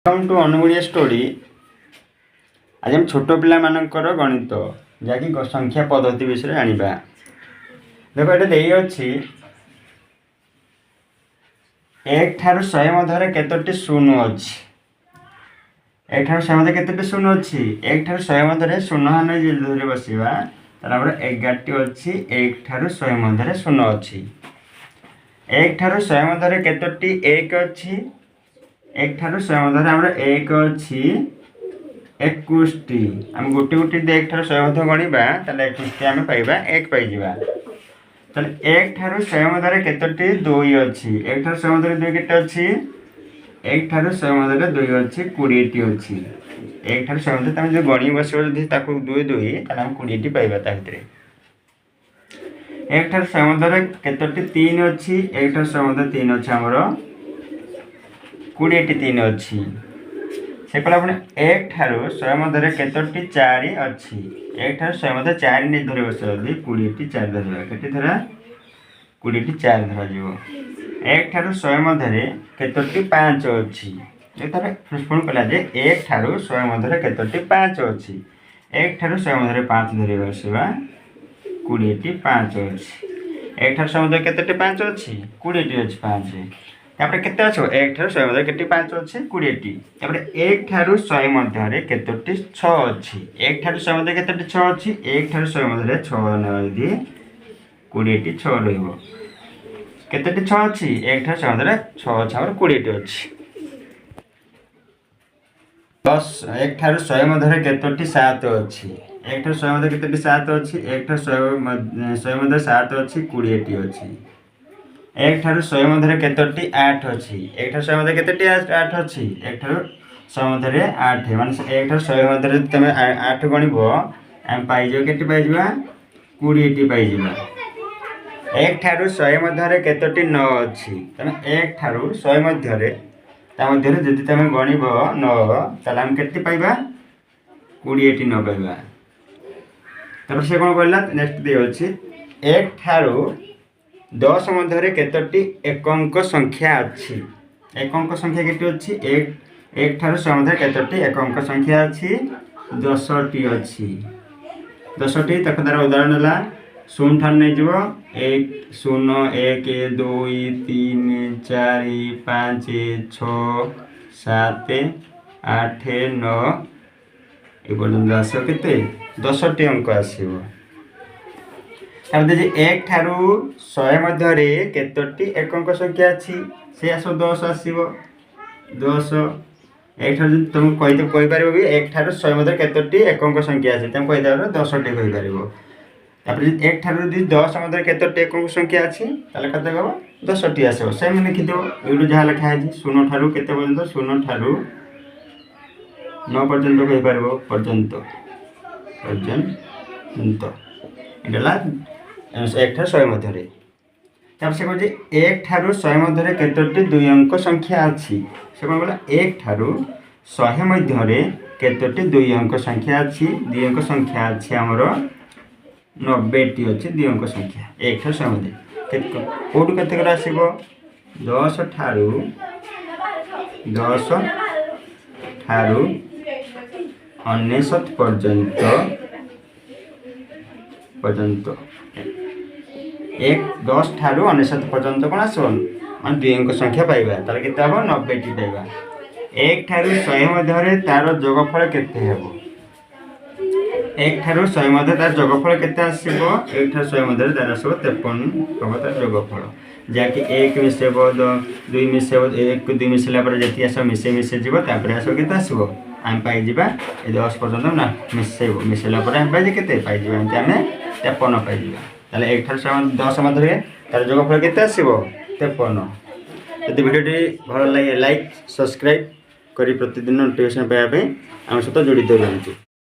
Welcome to अनुगुड़िया story. आज हम छोट पिला मानकर गणित जहाँकि संख्या पद्धति विषय जाना। देखो ये दे अच्छी 1 ठारू 100 मध्य केतोटी शून्य अच्छी। 1 ठारू 100 मध्य केतोटी शून्य अच्छी। 1 ठारू 100 मध्य शून्य हानि धरी बसवा तार 11टी अच्छी। 1 ठारू 100 मध्य शून्य अच्छी। 1 ठारू 100 मध्य केतोटी 1 अच्छी। 1 ठारू 100 मध्य आम 1 अच्छी 21टी। आम गोटे गोटे 1 ठारू 100 मध्य गणवा 21टी आम पाइबा 1 पाइबा। ताले 1 ठारू 100 मध्य केतोटी 2 अच्छी। 1 ठारू 100 मध्य 2 केते अच्छी। 1 ठारू 100 मध्य 2 अच्छी 20टी अच्छी। 1 ठारू 100 मध्य तमे जो गणी बसबो जदी ताको 2 2 ताले हम 20टी पाइबा ता भितरे। 1 ठारू 100 मध्य केतोटी 3 अच्छी। 1 ठारू 100 मध्य 3 अच्छी हमरो 20टी 3 अच्छी। से कहला अपने 1 ठारू 100 मध्य केतोटी 4 अच्छी। 1 ठारू 100 मध्य 4 नहीं धरे बस 20टी 4 धरवा केते धरा 20टी 4 धरा जीवो। 1 ठारू 100 मध्य केतोटी 5 अच्छी। एथरे पुष्पण कहला जे 1 ठारू 100 मध्य केतोटी 5 अच्छी। 1 ठारू 100 मध्य 5 धरे बसवा 20टी 5 अच्छी। 1 ठारू 100 मध्य केतोटी 5 अच्छी 20टी अच्छी 5। तापर केते अच्छो 1 ठारू 100 मध्य केते 5 अच्छी 20टी। तापर 1 ठारू 100 मध्य केतोटी 6 अच्छी। 1 ठारू 100 मध्य केतोटी 6 अच्छी। 1 ठारू 100 मध्य 6 नदी 20टी 6 रहइबो। केतोटी 6 अच्छी 1 ठारू 100 मध्य 6 अच्छी और 20टी अच्छी। 1 ठारू 100 मध्य केतोटी 7 अच्छी। 1 ठारू 100 मध्य केतोटी 7 अच्छी। 1 ठारू 100 मध्य 7 अच्छी 20टी अच्छी। 1 ठारू 100 मध्य केतोटी 8 अच्छी। 1 ठारू 100 मध्य केतोटी 8 अच्छी। 1 ठारू 100 मध्य 8 माने 1 ठारू 100 मध्य तमे 8 गणिबो हम पाइजो केते पाइजबा 20टी पाइजबा। 1 ठारू 100 मध्य केतोटी 9 अच्छी। तमे 1 ठारू 100 मध्य ता मध्य जदि तमे गणिबो 9 ताला हम केते पाइबा 20टी 9 पाइबा। तब से कोन कहला नेक्स्ट दे अछि 1 ठारू 10 मध्य केतोटी एक अंक संख्या अच्छी। एक अंक संख्या केते अच्छी 1 ठारू 100 मध्य केतोटी एक अंक संख्या अच्छी 10टी अच्छी। 10टी तक तार उदाहरण ला 0 ठार नै जीवो 1 0 1 2 3 4 5 6 7 8 9 ए पर्यंत आसो केते 10टी अंक आसीबो। अब देखिए 1 ठारू 100 मध्य केतोटी एक अंक संख्या अच्छी से आसो 10 आसीबो 10। 1 ठारू तुम कहि पारिबो कि 1 ठारू 100 मध्य केतोटी एक अंक संख्या अच्छी तुम कहि दारो 10टी कहि पारिबो। तापर 1 ठारू 10 मध्य केतोटी एक अंक संख्या अच्छी ताले कते गबो 10टी आसीबो। सेम लिखि दो एडु जहा लिखा है 0 ठारू केते पर्यंत 0 ठारू 9 पर्यंत कहि पारिबो पर्यंत एडला 1 ठारू 100 मध्य। तब से कहजे 1 ठारू 100 मध्य केतोटी 2 अंक संख्या अच्छी। से कोन बोला 1 ठारू 100 मध्य केतोटी 2 अंक संख्या अच्छी। 2 अंक संख्या अच्छी हमरो 90टी अच्छी 2 अंक संख्या 1 ठारू 100 मध्य कोड केते कर आसीबो 10 ठारू 99 पर्यंत 10 ठारू 99 पर्यंत कोन आसो मान 2 अंक संख्या पाइबा तार केते हबो 90टी पाइबा। 1 ठारू 100 मध्य तार जोगफल केते हेबो 1 ठारू 100 मध्य तार जोगफल केते आसीबो 1 ठारू 100 मध्य तार आसो 53 हबो तार जोगफल जाकि 1 मिसेबो 2 मिसेबो 1 2 मिसला पर जति आसो मिसे जीवो तापर आसो केते आसीबो हम पाइ जिबा 10 पर्यंत ना मिसेला पर हम पाइ केते पाइ जिबा हम 53 पाइ जिबा। ताले 1 ठारू 10 मध्य तार जोगफल केते आसीबो 53। यदि वीडियोटी भल लागे लाइक सब्सक्राइब करी प्रतिदिन नोटिफिकेशन पाइबा हम सहित जोड़ी रहंतु।